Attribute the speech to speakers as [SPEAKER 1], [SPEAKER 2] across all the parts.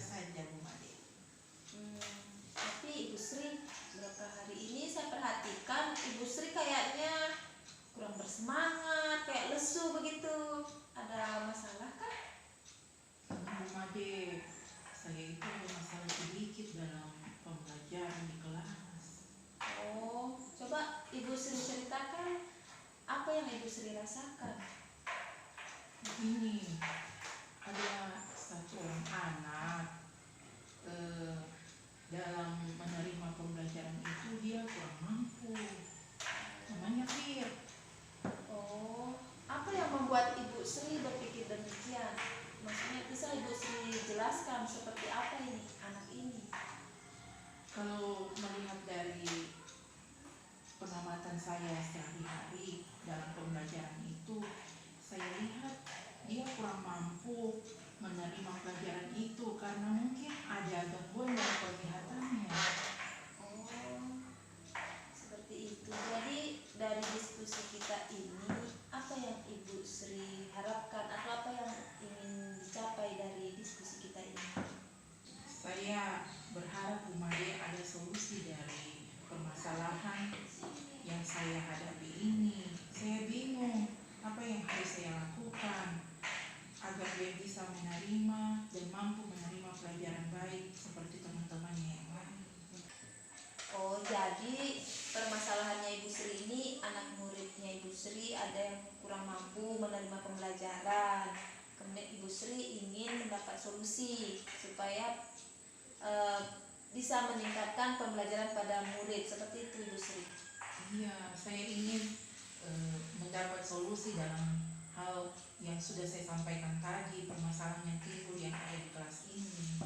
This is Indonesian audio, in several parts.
[SPEAKER 1] saja Bu Made.
[SPEAKER 2] Tapi Ibu Sri, beberapa hari ini saya perhatikan Ibu Sri kayaknya kurang bersemangat, kayak lesu begitu. Ada masalah kah?
[SPEAKER 1] Bu Made, saya itu ada masalah sedikit dalam pembelajaran di kelas.
[SPEAKER 2] Oh, coba Ibu Sri ceritakan apa yang Ibu Sri rasakan.
[SPEAKER 1] Begini, ada satu orang anak dalam menerima pembelajaran itu dia kurang mampu. Namanya Fir.
[SPEAKER 2] Oh, apa yang membuat Ibu Sri berpikir demikian? Maksudnya bisa Ibu Sri jelaskan seperti apa ini anak ini?
[SPEAKER 1] Kalau melihat dari pengamatan saya sehari-hari dalam pembelajaran itu, saya lihat dia kurang mampu menerima pelajaran itu karena mungkin ada gangguan dalam penglihatannya.
[SPEAKER 2] Oh, seperti itu. Jadi dari diskusi kita ini, apa yang Ibu Sri harapkan atau apa yang ingin dicapai dari diskusi kita ini?
[SPEAKER 1] Saya berharap Bu Made ada solusi dari permasalahan yang saya hadapi ini. Saya bingung apa yang harus saya lakukan agar dia bisa menerima dan mampu menerima pelajaran baik seperti teman-temannya yang lain.
[SPEAKER 2] Oh, jadi permasalahannya Ibu Sri ini anak muridnya Ibu Sri ada yang kurang mampu menerima pembelajaran. Kemudian Ibu Sri ingin mendapat solusi supaya bisa meningkatkan pembelajaran pada murid. Seperti itu Ibu Sri.
[SPEAKER 1] Iya, saya ingin mendapat solusi dalam hal yang sudah saya sampaikan tadi, permasalahan yang timbul yang ada di kelas ini.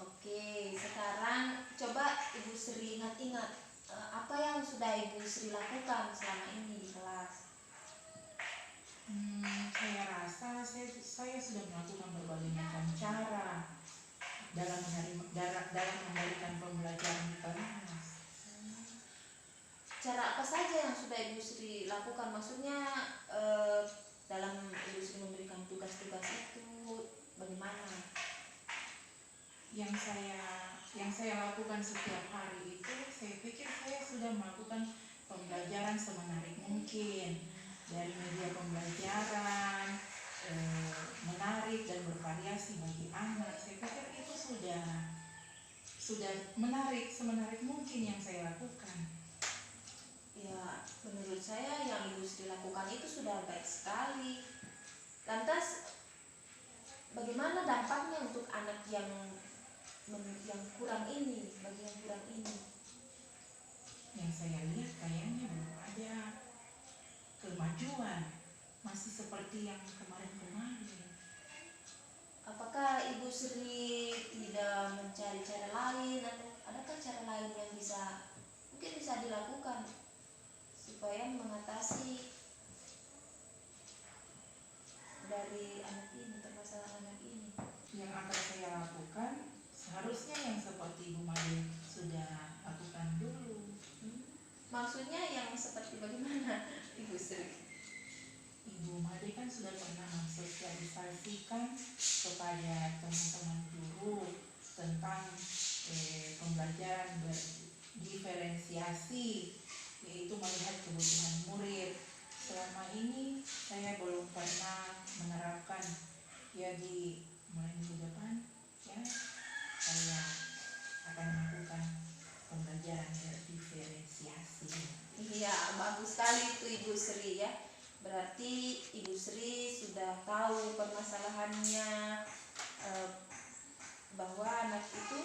[SPEAKER 2] Oke, sekarang coba Ibu Sri ingat-ingat apa yang sudah Ibu Sri lakukan selama ini di kelas.
[SPEAKER 1] Saya rasa saya sudah melakukan berbagai macam cara dalam memberikan pembelajaran di kelas.
[SPEAKER 2] Cara apa saja yang sudah Ibu Sri lakukan? Maksudnya dalam Ibu Sri memberikan tugas-tugas itu bagaimana?
[SPEAKER 1] Yang saya lakukan setiap hari itu, saya pikir saya sudah melakukan pembelajaran semenarik mungkin dari media pembelajaran, menarik dan bervariasi bagi anak. Saya pikir itu sudah menarik, semenarik mungkin yang saya lakukan.
[SPEAKER 2] Ya, menurut saya yang Ibu Sri lakukan itu sudah baik sekali. Lantas bagaimana dampaknya untuk anak yang kurang ini, bagi yang kurang ini?
[SPEAKER 1] Yang saya lihat kayaknya belum ada kemajuan, masih seperti yang kemarin-kemarin.
[SPEAKER 2] Apakah Ibu Sri tidak mencari cara lain atau adakah cara lain yang mungkin bisa dilakukan supaya mengatasi dari anak ini, permasalahan anak ini?
[SPEAKER 1] Yang akan saya lakukan seharusnya yang seperti Bu Made sudah lakukan dulu.
[SPEAKER 2] Maksudnya yang seperti bagaimana Ibu Sri?
[SPEAKER 1] Ibu Made kan sudah pernah mensosialisasikan kepada teman-teman guru tentang pembelajaran berdiferensiasi, yaitu melihat kebutuhan murid. Selama ini saya belum pernah menerapkan di mulai minggu depan saya akan melakukan pembelajaran berdiferensiasi.
[SPEAKER 2] Iya, bagus sekali itu Ibu Sri ya. Berarti Ibu Sri sudah tahu permasalahannya, bahwa anak itu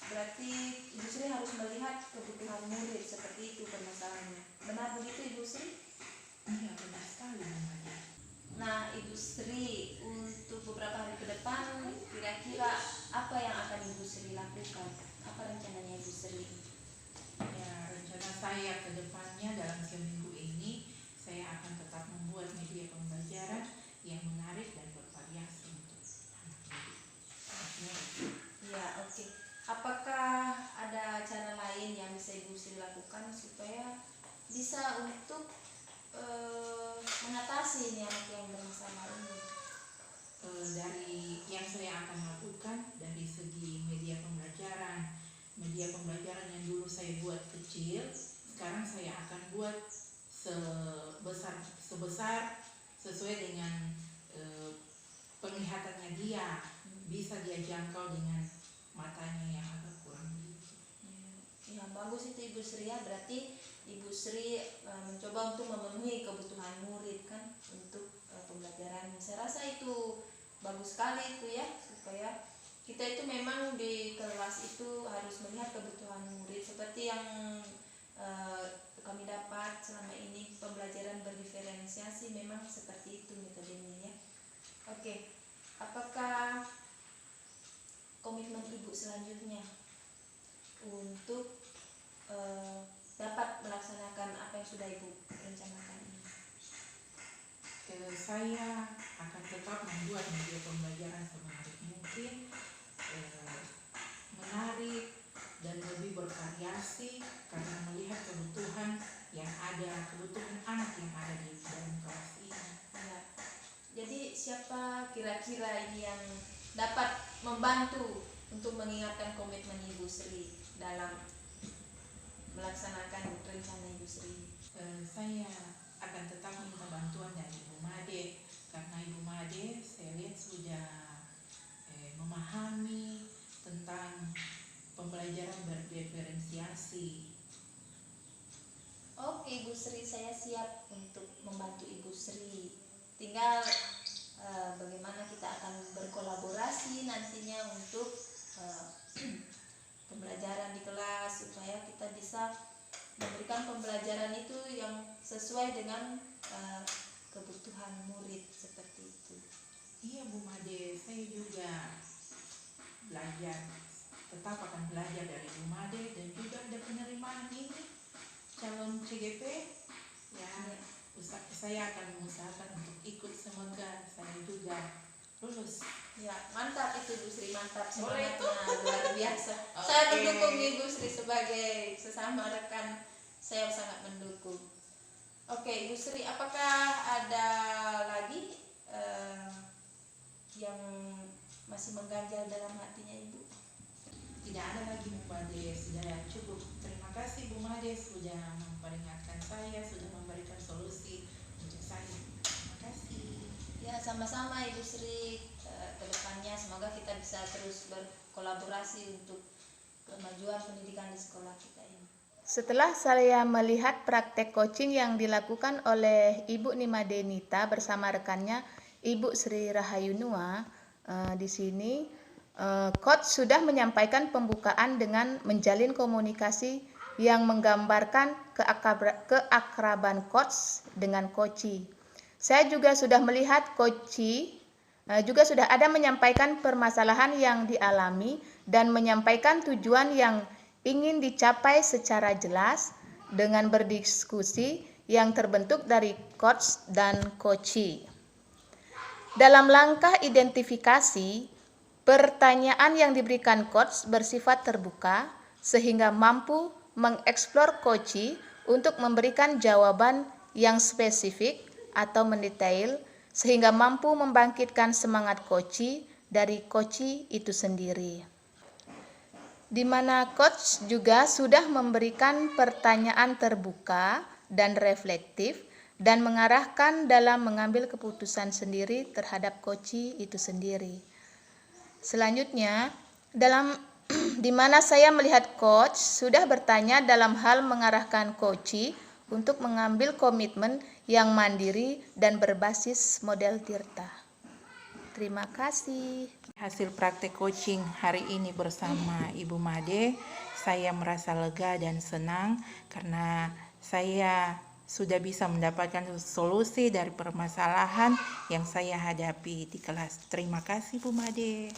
[SPEAKER 2] berarti Ibu Sri harus melihat kebutuhan murid, seperti itu permasalahannya. Benar begitu Ibu Sri?
[SPEAKER 1] Iya, benar sekali Bu Made.
[SPEAKER 2] Nah Ibu Sri, untuk beberapa hari ke depan kira-kira apa yang akan Ibu Sri lakukan? Apa rencananya Ibu Sri?
[SPEAKER 1] Ya, rencana saya ke depannya dalam seminggu ini saya akan tetap membuat media pembelajaran yang menarik dan bervariasi untuk anak didik.
[SPEAKER 2] Ya, oke. Apakah ada cara lain yang bisa Ibu Sri lakukan supaya bisa untuk mengatasi ini anak yang bermasalah ini?
[SPEAKER 1] dari yang saya akan lakukan dari segi media pembelajaran yang dulu saya buat kecil, sekarang saya akan buat sebesar sesuai dengan penglihatannya dia, bisa dia jangkau dengan matanya yang agak kurang gitu.
[SPEAKER 2] Ya, bagus itu Ibu Sri ya, berarti Ibu Sri mencoba untuk memenuhi kebutuhan murid kan untuk pembelajaran. Saya rasa itu bagus sekali itu ya, supaya kita itu memang di kelas itu harus melihat kebutuhan murid seperti yang kami dapat selama ini. Pembelajaran berdiferensiasi memang seperti itu metodenya ya. Oke, apakah komitmen Ibu selanjutnya untuk dapat melaksanakan apa yang sudah Ibu rencanakan ini?
[SPEAKER 1] Saya akan tetap membuat media pembelajaran semenarik mungkin, menarik dan lebih bervariasi karena melihat kebutuhan anak yang ada di dalam kelas ini.
[SPEAKER 2] Ya. Jadi siapa kira-kira ini yang dapat membantu untuk mengingatkan komitmen Ibu Sri dalam melaksanakan rencana Ibu Sri?
[SPEAKER 1] Saya akan tetap minta bantuan dari Ibu Made, karena Ibu Made saya lihat sudah memahami tentang pembelajaran berdiferensiasi.
[SPEAKER 2] Oke Ibu Sri, saya siap untuk membantu Ibu Sri. Tinggal bagaimana kita akan berkolaborasi nantinya untuk pembelajaran di kelas, supaya kita bisa memberikan pembelajaran itu yang sesuai dengan kebutuhan murid seperti itu.
[SPEAKER 1] Iya Bu Made, saya juga tetap akan belajar dari Bu Made, dan juga ada penerimaan ini calon CGP ya. Saya akan mengusahakan untuk ikut, semoga saya juga lulus.
[SPEAKER 2] Ya, mantap itu Bu Sri, mantap,
[SPEAKER 1] Boleh
[SPEAKER 2] semangatnya luar biasa.
[SPEAKER 1] Okay.
[SPEAKER 2] Saya mendukung Ibu Sri sebagai sesama rekan, saya sangat mendukung. Oke Ibu Sri, apakah ada lagi yang masih mengganjal dalam hatinya Ibu?
[SPEAKER 1] Tidak ada lagi Bu Made, sudah cukup. Terima kasih Bu Made sudah memperingatkan saya, sudah memberikan solusi untuk saya. Terima kasih.
[SPEAKER 2] Ya, sama-sama Ibu Sri. Kedepannya semoga kita bisa terus berkolaborasi untuk kemajuan pendidikan di sekolah kita ini.
[SPEAKER 3] Setelah saya melihat praktek coaching yang dilakukan oleh Ibu Nimadenita bersama rekannya Ibu Sri Rahayunua, di sini coach sudah menyampaikan pembukaan dengan menjalin komunikasi yang menggambarkan keakraban coach dengan coachee. Saya juga sudah melihat coachee juga sudah ada menyampaikan permasalahan yang dialami dan menyampaikan tujuan yang ingin dicapai secara jelas dengan berdiskusi yang terbentuk dari coach dan coachee. Dalam langkah identifikasi, pertanyaan yang diberikan coach bersifat terbuka sehingga mampu mengeksplor coachee untuk memberikan jawaban yang spesifik atau mendetail sehingga mampu membangkitkan semangat coachee dari coachee itu sendiri. Di mana coach juga sudah memberikan pertanyaan terbuka dan reflektif dan mengarahkan dalam mengambil keputusan sendiri terhadap coachee itu sendiri. Selanjutnya, di mana saya melihat coach sudah bertanya dalam hal mengarahkan coachee untuk mengambil komitmen yang mandiri dan berbasis model Tirta. Terima kasih.
[SPEAKER 1] Hasil praktek coaching hari ini bersama Ibu Made, saya merasa lega dan senang karena saya sudah bisa mendapatkan solusi dari permasalahan yang saya hadapi di kelas. Terima kasih Bu Made.